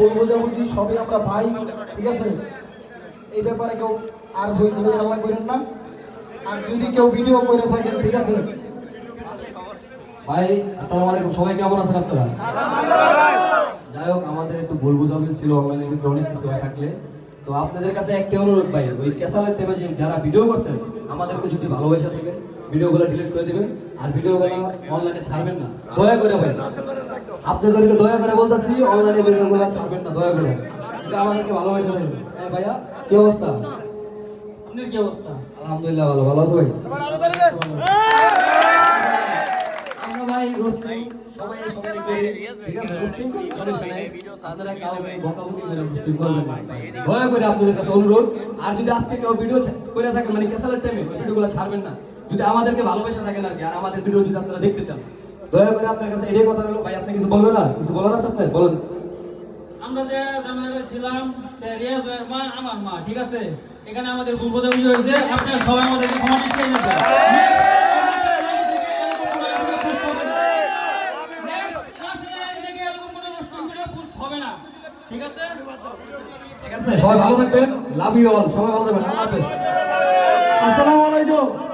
বলবো যে বুঝি সবই আমরা ভাই, ঠিক আছে? এই ব্যাপারে কেউ আর হই আল্লাহ করেন না। আর যদি কেউ ভিডিও করে থাকেন, ঠিক আছে ভাই? আসসালামু আলাইকুম, সবাই কেমন আছেন আপনারা? যাই হোক, আমাদের একটু ভুল বুঝাবুঝি ছিল অনলাইনে ভিতরে অনেক কিছু হয়ে থাকলে। তো আপনাদের কাছে একটা অনুরোধ ভাই, ওই ক্যাসালের টেমে যারা ভিডিও করছেন আমাদেরকে যদি ভালোবাসা থাকেন ভিডিওগুলো ডিলিট করে দিবেন, আর ভিডিওগুলো অনলাইনে ছাড়বেন না দয়া করে ভাই। আপনাদেরকে দয়া করে বলতেছি, অনলাইনে ভিডিওগুলো ছাড়বেন না দয়া করে, কিন্তু আমাদেরকে ভালোবাসা থাকবেন। হ্যাঁ ভাইয়া, কি অবস্থা? আপনার কি অবস্থা? আলহামদুলিল্লাহ ভালো। ভালো আছো ভাই? আমরা ভাই রোস্টিং সবাই সবাই করি, ঠিক আছে? রোস্টিং করি, সমস্যা নাই। আপনারা কাউকে বকাবকি করে রোস্টিং করবেন না, দয়া করে আপনাদের কাছে অনুরোধ। আর যদি আজকে কেউ ভিডিও করে থাকেন মানে ক্যাসালের টাইমে, ভিডিওগুলো ছাড়বেন না যদি আমাদেরকে ভালোবাসা থাকেন আর কি। আর আমাদের ভিডিও যদি আপনারা দেখতে চান, দয়া করে আপনার কাছে এটাই কথা হলো। ভাই আপনি কিছু বলবেন না? কিছু বলার আছে আপনার বলেন। আমরা যে ঝামেলাটা ছিলাম, রিয়াজ ভাইয়ের মা আমার মা, ঠিক আছে? এখানে আমাদের ভুল বোঝাবুঝি হয়েছে, আপনারা সবাই আমাদেরকে ক্ষমা চেয়ে নেবেন। ঠিক আছে, ঠিক আছে, সবাই ভালো থাকবেন। Love you all. সবাই ভালো থাকবেন। আল্লাহ হাফেজ। আসসালামু আলাইকুম।